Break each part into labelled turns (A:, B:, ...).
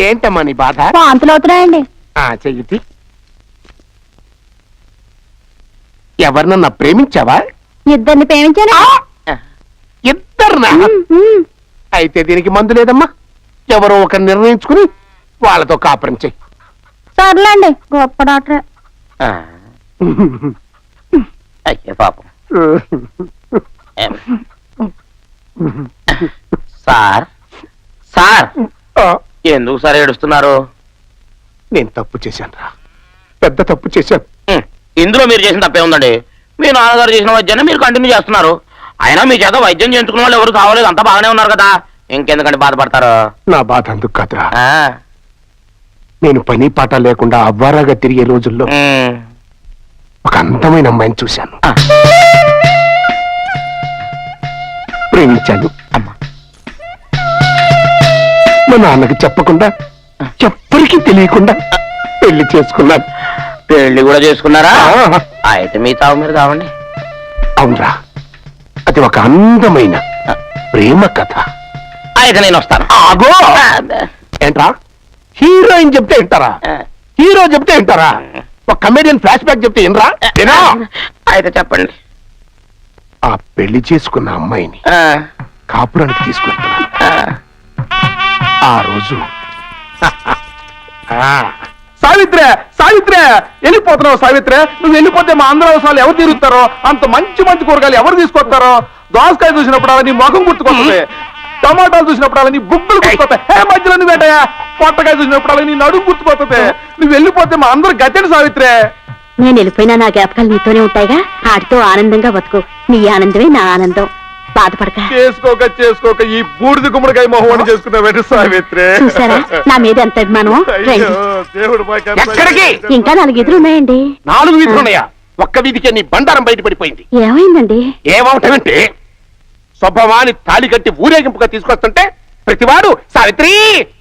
A: ఏంటమ్మా నీ బాధ?
B: వాంతులు అవుతున్నాయండి.
A: చెయ్యి. ఎవరినన్నా ప్రేమించావా?
B: ఇద్దరిని ప్రేమించాను.
A: ఇద్దరునా? అయితే దీనికి మందు లేదమ్మా. ఎవరో ఒక నిర్ణయించుకుని వాళ్ళతో కాపురం చెయ్యి.
B: సర్లేండి, గొప్ప డాక్టరే.
C: అయ్యో పాపం. సార్ సార్ ఎందుకు సార్ ఏడుస్తున్నారు?
A: నేను తప్పు చేశాను రా, పెద్ద తప్పు చేశాను.
C: ఇందులో మీరు చేసిన తప్పే ఉందండి. మీ నాన్నగారు చేసిన వైద్యాన్ని మీరు కంటిన్యూ చేస్తున్నారు. అయినా మీ చేత వైద్యం చేయించుకున్న వాళ్ళు ఎవరు కావలేదు, అంతా బాగానే ఉన్నారు కదా, ఇంకెందుకంటే బాధపడతారు?
A: నా బాధ అందుకు కాదురా, నేను పని పాట లేకుండా అవ్వారాగా తిరిగే రోజుల్లో ఒక అందమైన అమ్మాయిని చూశాను, ప్రేమించాను. మా నాన్నకి చెప్పకుండా, ఎవ్వరికీ తెలియకుండా పెళ్లి చేసుకున్నాను.
C: పెళ్లి కూడా చేసుకున్నారా? అయితే మీ తావు మీరు కావండి.
A: అవునరా, అది ఒక అందమైన ప్రేమ కథ.
C: అయితే నేను వస్తాను.
A: ఆగో! ఏంట్రా, హీరోయిన్ చెప్తే వింటారా? హీరో చెప్తే వింటారా? ఒక కమెడియన్ ఫ్లాష్ బ్యాక్ చెప్తే వినరా?
C: అయితే చెప్పండి.
A: ఆ పెళ్లి చేసుకున్న అమ్మాయిని కాపురానికి తీసుకెళ్తున్నాను. ఆ రోజు
D: సావిత్రే, సావిత్రే, వెళ్ళిపోతున్నావు సావిత్రే. నువ్వు వెళ్ళిపోతే మా ఆంధ్ర అవసరాలు ఎవరు తీరుస్తారో, అంత మంచి మంచి కూరగాయలు ఎవరు తీసుకొస్తారో. దోసకాయ చూసినప్పుడు అలా నీ ముఖం గుర్తుకొస్తుంది, టమాటాలు చూసినప్పుడు అలా నీ బుక్కులు గుర్తుకొస్తాయి. మధ్యలో నువ్వు వేటయా, పొట్టకాయ చూసినప్పుడు అలా నీ నడుము గుర్తుకొస్తుంది. నువ్వు వెళ్ళిపోతే మా అందరు గట్టెడు సావిత్రే.
B: నేను వెళ్ళిపోయినా నా జ్ఞాపకాలు నీతోనే ఉంటాయిగా. ఆడితో ఆనందంగా బతుకు, నీ ఆనందమే నా ఆనందం. బాధపడక.
D: చేసుకోక చేసుకోక ఈ బూడిద గుమ్మడికాయ మొహం చేసుకున్నావు సావిత్రే.
B: చూసారా నా మీద ఎంత అభిమానం.
D: దేవుడు
A: ఎక్కడికి?
B: ఇంకా 4 వీధులు ఉన్నాయండి.
A: 4 వీధులు ఉన్నాయా? ఒక్క వీధికే నీ బండారం బయటపడిపోయింది.
B: ఏమైందండి?
A: ఏమవుతామంటే, స్వభావాన్ని తాళి కట్టి ఊరేగింపుగా తీసుకొస్తుంటే ప్రతివాడు సావిత్రి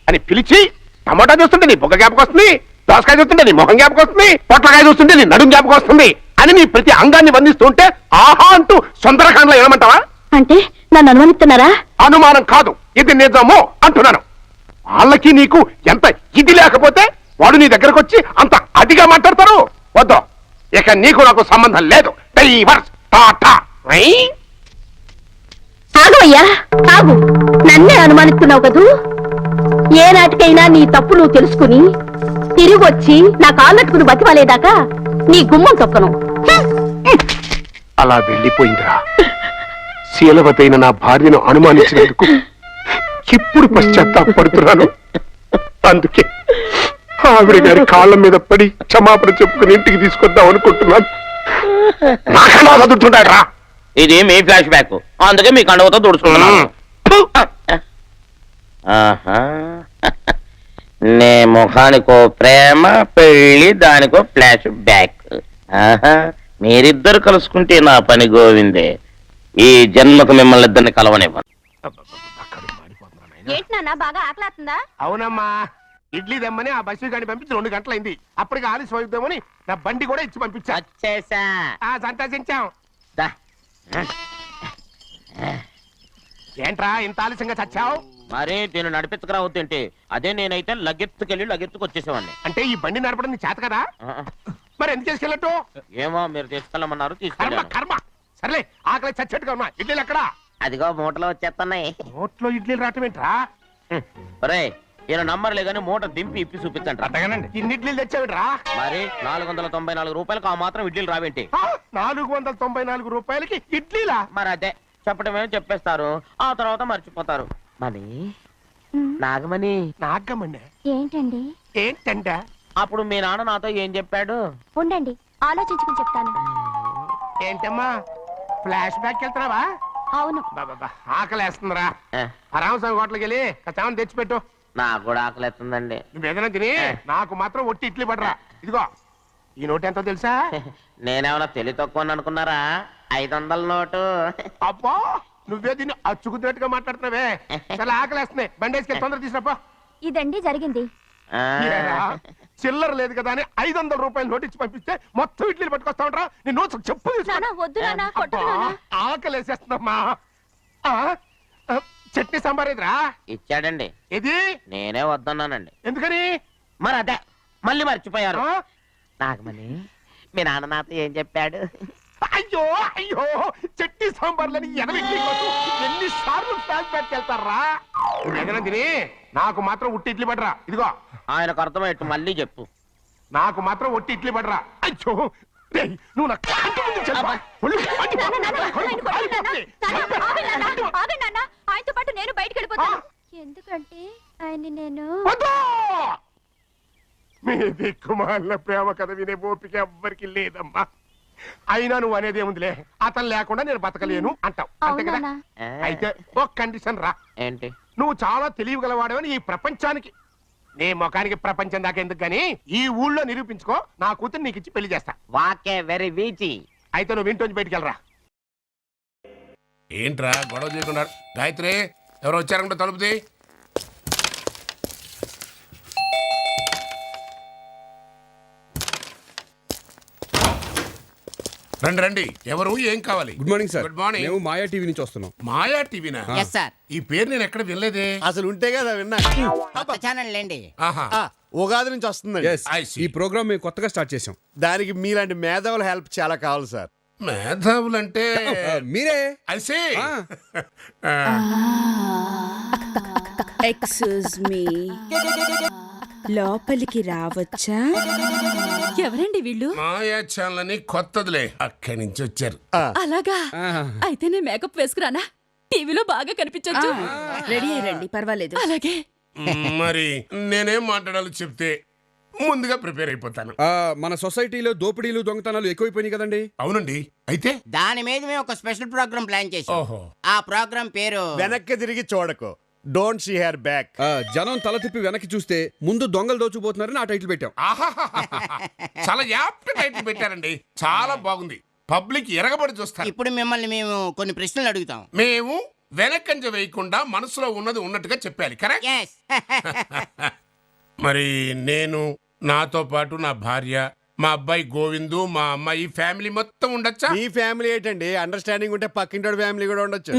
A: అని పిలిచి, టమాటా చూస్తుంటే నీ బొగ్గ జ్ఞాపకం వస్తుంది, దోసకాయ చూస్తుంటే నీ మొహం జ్ఞాపకం వస్తుంది, పొట్లకాయ చూస్తుంటే నీ నడుం జ్ఞాపకం వస్తుంది అని నీ ప్రతి అంగాన్ని వందిస్తుంటే ఆహా అంటూ సుందరకాండలో ఏమంటావా?
B: అంటే నన్ను అనుమానిస్తున్నారా?
A: అనుమానం కాదు, ఇది నిజమో అంటున్నాను. వాళ్ళకి నీకు ఎంత ఇది లేకపోతే వాడు నీ దగ్గరకు వచ్చి అంత అదిగా మాట్లాడతారు. వద్దు, ఇక నీకు నాకు సంబంధం లేదు. డైవర్స్, టాటా.
B: ఆగవయ్యా, ఆగు. నన్నే అనుమానిస్తున్నావు కదూ. ఏ నాటికైనా నీ తప్పు నువ్వు తెలుసుకుని తిరిగి వచ్చి నా కాళ్ళట్టుకుని బతివాలేదాకా నీ గుమ్మం తొక్కను.
A: అలా వెళ్ళిపోయిందిరా. శీలవతైన నా భార్యను అనుమానించినందుకు ఇప్పుడు పశ్చాత్తాపడుతున్నాను. అందుకే ఆవిడ గారి కాళ్ళ మీద పడి క్షమాపణ చెప్పుకుని ఇంటికి తీసుకొద్దాం అనుకుంటున్నాను. నాకన్నా చదువుతుంటాడా?
C: ఇది మీ ఫ్లాష్ బ్యాక్, అందుకే మీ కండవతో తుడుచుకున్నాను. నే ముఖానికో ప్రేమ, పెళ్లి దానికో ఫ్లాష్ బ్యాక్. మీరిద్దరు కలుసుకుంటే నా పని గోవిందే. ఈ జన్మకు మిమ్మల్ని ఇద్దరిని కలవనివ్వను.
A: అవునమ్మా, ఇడ్లీ దమ్మని ఆ బస్సు గాని పంపించి 2 గంటలైంది. అప్పటికి ఆలస్యం అవుతామని నా బండి కూడా ఇచ్చి పంపించా. సంతోషించాం. ఏంట్రా ఇంత ఆలస్యంగా చచ్చావు?
C: మరే నేను నడిపించకరావద్దేంటి? అదే నేనైతే లగెత్తుకెళ్ళి లగెత్తుకు వచ్చేసేవాడిని.
A: అంటే ఈ బండి నడపడం నీ చేత కదా? మరి ఎందుకు చేసుకెళ్ళట్టు?
C: ఏమో మీరు తీసుకెళ్ళమన్నారు,
A: కర్మ
C: తీసుకెళ్ళాను.
A: కర్మ. సర్లే, ఆకలి చచ్చేట్టుగా ఉన్నా. ఇడ్లీలు ఎక్కడా?
C: అదిగో మూటలో వచ్చేస్తున్నాయి.
A: నోట్లో ఇడ్లీలు రావటం ఏంట్రా?
C: ఒరే, ఈయన నంబర్లే గానీ మూట దింపి ఇప్పి చూపించండి.
A: అట్టగానండి. ఇన్ని ఇడ్లీలు తెచ్చావిడ్రా?
C: మరి 494 రూపాయలకు ఆ మాత్రం ఇడ్లీలు రావేంటి?
A: 494 రూపాయలకి ఇడ్లీలా?
C: మరి అదే చెప్పడమేమో చెప్పేస్తారు, ఆ తర్వాత మర్చిపోతారు. మనీ నాగమణి.
A: నాగమణి
B: ఏంటండి?
A: ఏంటంట?
C: అప్పుడు మీ నాన్న నాతో ఏం చెప్పాడు?
B: ఉండండి, ఆలోచించుకుని చెప్తాను.
A: ఏంటమ్మా, ఫ్లాష్ బ్యాక్ వెళ్తున్నావా?
B: అవును.
A: బాబా ఆకలేస్తుందిరా. రామస్వామి హోటల్కి వెళ్ళి కచామని తెచ్చిపెట్టు.
C: నాకు కూడా ఆకలిస్తుందండి.
A: నువ్వేదైనా తిని నాకు మాత్రం ఒట్టి ఇడ్లీ పడరా. ఇదిగో, ఈ నోటు ఎంతో తెలుసా?
C: నేనేమన్నా తెలివి తక్కువ అనుకున్నారా? 500 నోటు.
A: అబ్బా, నువ్వే దీన్ని అచ్చుకుతున్నట్టుగా మాట్లాడుతున్నావే. చాలా ఆకలేస్తున్నాయి, బండేసుకెళ్ళి తొందర తీసినప్ప.
B: ఇదండి జరిగింది.
A: చిల్లర లేదు కదా అని 500 రూపాయలు నోటిచ్చి పంపిస్తే మొత్తం ఇడ్లీలు పట్టుకొస్తా ఉంటా. నీ నోట్స్ చెప్పు. ఆకలేసేస్తుందమ్మా. చట్నీ సాంబార్ ఎదురా
C: ఇచ్చాడండి.
A: ఇది
C: నేనే వద్దన్నానండి.
A: ఎందుకని
C: మరి అదే మళ్ళీ మర్చిపోయారు.
A: ఆ?
C: నాగమణి, మీ నాన్న నాతో ఏం చెప్పాడు?
A: అయ్యో అయ్యో చట్నీ సాంబార్లని ఎన్ని సార్లు ప్యాక్ పెట్టుకెళ్తారా తిని నాకు మాత్రం ఉట్టి ఇడ్లీ పడరా. ఇదిగో
C: ఆయనకు అర్థమయ్యట్టు మళ్ళీ చెప్పు.
A: నాకు మాత్రం ఒట్టి ఇడ్లీ పడరా. అయ్యో రేయ్, నువ్వు నా కంటి ముందు చల్పా. ఒళ్ళు మండిపోతుంది.
B: ఆయనతో పాటు నేను బయటకు వెళ్ళిపోతాను. ఎందుకంటే ఆయన నేను
A: వద్దు! మీ దిక్కుమాలిన ప్రేమ కథ వినే ఓపిక ఎవ్వరికి లేదమ్మా. అయినా నువ్వు అనేది ఏముందిలే, అతను లేకుండా నేను బతకలేను అంటావు అంతే కదా.
B: అవునా?
A: అయితే ఒక కండిషన్ రా.
C: ఏంటి?
A: నువ్వు చాలా తెలియగలవాడవని ఈ ప్రపంచానికి, నీ ముఖానికి ప్రపంచం దాకా ఎందుకు గాని ఈ ఊళ్ళో నిరూపించుకో. నా కూతురు నీకు ఇచ్చి పెళ్లి చేస్తా.
C: వాకే వెరీ వీచి.
A: అయితే నువ్వు ఇంటి బయటికి వెళ్ళరా. ఏంట్రా గొడవ చేయకుండా? గాయత్రి, ఎవరో వచ్చారంటే తలుపుది. రండి రండి. ఎవరు, ఏం కావాలి?
E: Good morning sir.
A: Good morning.
E: మేము మాయా టీవీ నుంచి వస్తున్నాం.
A: మాయా టీవీనా?
F: Yes sir.
A: ఈ పేరు నేను ఎక్కడ వినలేదే.
G: అసలు ఉంటే కదా విన్నా.
F: కొత్త ఛానల్ లేండి.
A: ఆహా.
G: ఉగాది నుంచి వస్తుందండి.
E: Yes,
A: I see.
E: ఈ ప్రోగ్రామ్ మేము కొత్తగా స్టార్ట్ చేసాం.
G: దానికి మీలాంటి మేధావుల హెల్ప్ చాలా కావాలి సార్.
A: మేధావులంటే
E: మీరే.
A: అల్సే
H: ఎక్స్క్యూజ్ మీ, లోపలికి రావచ్చా? ఎవరండి వీళ్ళు?
A: మాయా ఛానల్ అని కొత్తదిలే, అక్కడి నుంచి వచ్చారు.
H: అలాగా? అయితే నేను మేకప్ వేసుకురానా? టీవీలో బాగా కనిపించొచ్చు. రెడీ అయ్యండి, పర్వాలేదు. అలాగే.
A: మరి నేనేం మాట్లాడాలో చెప్తే ముందుగా ప్రిపేర్ అయిపోతాను.
E: మన సొసైటీలో దోపిడీలు దొంగతనాలు ఎక్కువైపోయినాయి కదండి.
A: అవునండి. అయితే
F: దాని మీద మేము ఒక స్పెషల్ ప్రోగ్రామ్ ప్లాన్ చేసాం.
A: ఓహో.
F: ఆ ప్రోగ్రామ్ పేరు
G: వెనక్కి తిరిగి చూడకు, డోంట్ సీ హెర్ బ్యాక్.
E: జనం తల తిప్పి వెనక్కి చూస్తే ముందు దొంగలు దోచుకుపోతున్నారని ఆ టైటిల్ పెట్టాం.
A: ఆహాహాహా. చాలా యాప్ట్ టైటిల్ పెట్టారండి. చాలా బాగుంది. పబ్లిక్ ఎరగబడి చూస్తారు.
F: ఇప్పుడు మిమ్మల్ని మేము కొన్ని ప్రశ్నలు అడుగుతాం.
A: మేము వెనకంజ వేయకుండా మనసులో ఉన్నది ఉన్నట్టుగా చెప్పాలి. కరెక్ట్?
F: ఎస్.
A: మరి నేను, నాతో పాటు నా భార్య, మా అబ్బాయి గోవిందు, మా అమ్మాయి, ఫ్యామిలీ మొత్తం ఉండొచ్చా?
G: మీ ఫ్యామిలీ ఏంటండి, అండర్స్టాండింగ్ ఉంటే పక్కింటి ఫ్యామిలీ కూడా ఉండొచ్చు.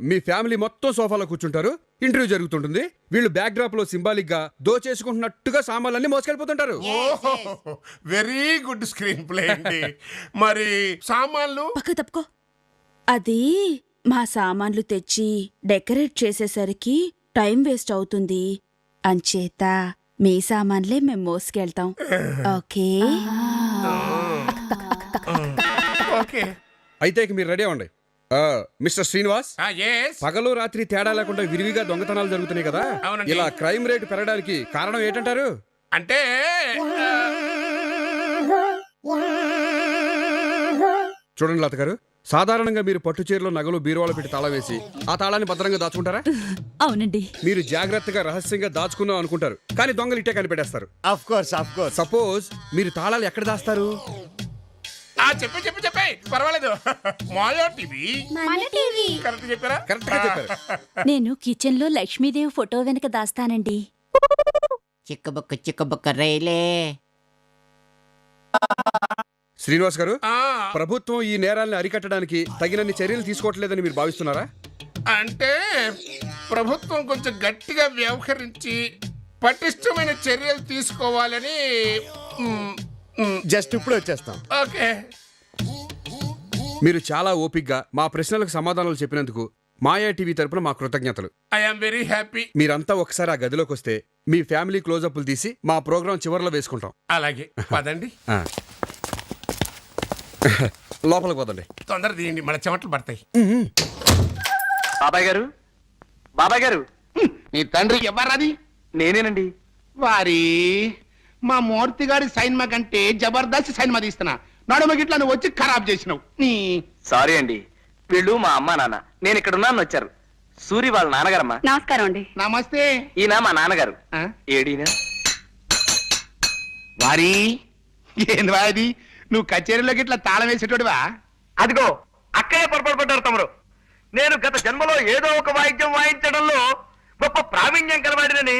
E: మీ ఫ్యామిలీ మొత్తం సోఫాలో కూర్చుంటారు, ఇంటర్వ్యూ జరుగుతుంటుంది. వీళ్ళు బ్యాక్ డ్రాప్ లో సింబాలిక్ గా దోచేసుకుంటున్నట్టుగా సామాన్లన్నీ మోసుకెళ్ళిపోతుంటారు.
A: ఓహో, వెరీ గుడ్ స్క్రీన్ ప్లే అండి. మరి సామాన్లు?
H: పక్క తప్పుకో. అది మా సామాన్లు తెచ్చి డెకరేట్ చేసేసరికి టైం వేస్ట్ అవుతుంది అంచేత మీ సామాన్లే మేము మోసుకెళ్తాం. ఓకే?
A: ఓకే.
E: అయితే ఇక మీరు రెడీ అవ్వండి. Mister Srinivas,
A: yes.
E: పగలు రాత్రి తేడా లేకుండా విరివిగా దొంగతనాలు జరుగుతున్నాయి కదా.
A: అవునండి.
E: ఇలా క్రైమ్ రేట్ పెరగడానికి కారణం ఏంటంటారు?
A: అంటే
E: చూడండి లత గారు, సాధారణంగా మీరు పట్టు చీరలో నగలు బీరువాలో పెట్టి తాళం వేసి ఆ తాళాన్ని భద్రంగా దాచుకుంటారా?
H: అవునండి.
E: మీరు జాగ్రత్తగా రహస్యంగా దాచుకుందాం అనుకుంటారు, కానీ దొంగలు ఇట్టే కనిపెట్టేస్తారు.
G: Of course, of course.
E: Suppose మీరు తాళాలు ఎక్కడ దాస్తారు?
A: చెప్పే పర్వాలేదు. మాయా టీవీ. కరెక్ట్ చెప్పారా?
E: కరెక్ట్ గా చెప్పారు.
H: నేను కిచెన్ లో లక్ష్మీదేవి ఫోటో వెనక దాస్తానండి.
F: చిక్కబుక్క రైలే.
E: శ్రీనివాస్ గారు,
A: ఆ,
E: ప్రభుత్వం ఈ నేరాల్ని అరికట్టడానికి తగినన్ని చర్యలు తీసుకోవట్లేదని మీరు భావిస్తున్నారా?
A: అంటే ప్రభుత్వం కొంచెం గట్టిగా వ్యవహరించి పటిష్టమైన చర్యలు తీసుకోవాలని.
G: జస్ట్ ఇప్పుడు వచ్చేస్తాం.
A: ఓకే.
E: మీరు చాలా ఓపిగ్గా మా ప్రశ్నలకు సమాధానాలు చెప్పినందుకు మాయా టీవీ తరపున మా కృతజ్ఞతలు.
A: I'm very happy.
E: మీరంతా ఒకసారి ఆ గదిలోకి వస్తే మీ ఫ్యామిలీ క్లోజప్లు తీసి మా ప్రోగ్రాం చివరిలో వేసుకుంటాం.
A: అలాగే పదండి.
E: ఆ. లోపలికి పోదండి.
A: తొందర తీయండి, మన చెమటలు పడతాయి.
I: బాబాయ్ గారు, బాబాయ్ గారు,
A: నీ తండ్రి ఎవర్రాది?
I: నేనేనండి.
A: వారి మా మూర్తి గారి సైన్మా కంటే జబర్దస్త్ సైన్మా తీస్తున్నా. నడుమ గిట్లా నువ్వు వచ్చి ఖరాబ్ చేసినావు.
I: సారీ అండి, వీళ్ళు మా అమ్మా నాన్న. నేను ఇక్కడ ఉన్నాను వచ్చారు. సూరి వాళ్ళ నాన్నగారమ్మా.
B: నమస్కారం అండి.
A: నమస్తే.
I: ఈయన మా నాన్నగారు.
A: ఆ?
I: ఏడీనా?
A: వారి ఏంది వాది? నువ్వు కచేరీలోకి ఇట్లా తాళం వేసేటోడివా?
I: అదిగో అక్కడే పొరపాటు పడ్డారు తమరు. నేను గత జన్మలో ఏదో ఒక వాయిద్యం వాయించడంలో గొప్ప ప్రావీణ్యం కలవాడినని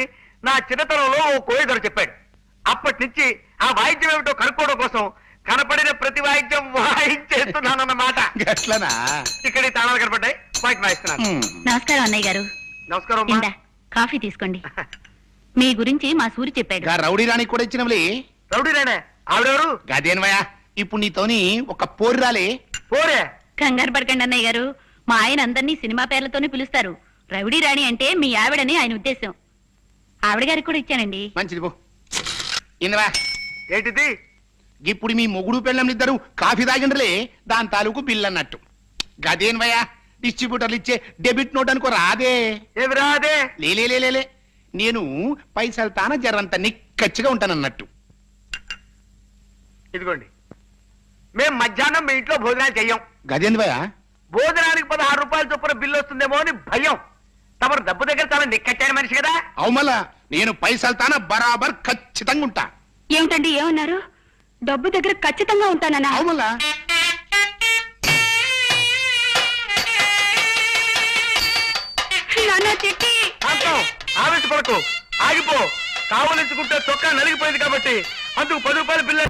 I: నా చిన్నతనంలో ఓ కోయిదరు చెప్పాడు. అప్పటి నుంచి ఆ వాయిద్యం ఏమిటో కనుక్కోవడం కోసం కనపడిన ప్రతి వాయిద్యం వాయించేస్తున్నానన్నమాట.
A: గట్లనా?
I: ఇక్కడ ఈ తాళాలు కనపడ్డాయి. అప్పాయికి వాయిస్తున్నాను.
B: నమస్కారం అన్నయ్య గారు.
I: నమస్కారం అమ్మా.
B: ఇందా కాఫీ తీసుకోండి. మీ గురించి మా సూరి చెప్పాడు.
A: రౌడీ రానికి కూడా ఇచ్చినవులే.
I: రౌడీ రేనే ఆవిడెవరు?
A: గదేనవయ్యా, ఇప్పుడు నీతోని ఒక పోరు రాలే.
I: పోరే.
B: కంగారు పడకండి అన్నయ్య గారు. మా ఆయన అందరినీ సినిమా పేర్లతోనే పిలుస్తారు. రౌడీ రాణి అంటే మీ ఆవిడని ఆయన ఉద్దేశం. ఆవిడ గారికి కూడా ఇచ్చానండి.
A: మంచిది పో. ఇందవా,
I: ఏంటిది?
A: ఇప్పుడు మీ మొగుడు పెళ్ళంనిద్దరు కాఫీ తాగిండ్రలే, దాని తాలూకు బిల్ అన్నట్టు. గదేనవయ్యా, డిస్ట్రిబ్యూటర్లు ఇచ్చే డెబిట్ నోట్ అనుకో రాదే.
I: ఏమి రాదే?
A: లేలే, నేను పైసలు తాన జరంత నిక్కచ్చిగా ఉంటానన్నట్టు.
I: ఇదిగోండి, మేం మధ్యాహ్నం మీ ఇంట్లో భోజనాలు చెయ్యం.
A: గదేంద్రయ్యా,
I: భోజనానికి 16 రూపాయల చొప్పున బిల్లు వస్తుందేమో అని భయం. తమరు డబ్బు దగ్గర చాలా నిక్కచ్చాని మనిషి కదా.
A: అవుమలా నేను పైసలు తాన బరాబర్ ఖచ్చితంగా ఉంటా.
B: ఏమిటండి ఏమన్నారు? డబ్బు దగ్గర ఖచ్చితంగా ఉంటానన్నా?
A: అవుమలా
B: చెట్టి
I: శాంతం, ఆవేశపడకు, ఆగిపో. కావలించుకుంటే చొక్కా నలిగిపోయింది కాబట్టి అందుకు 10 రూపాయల బిల్లు.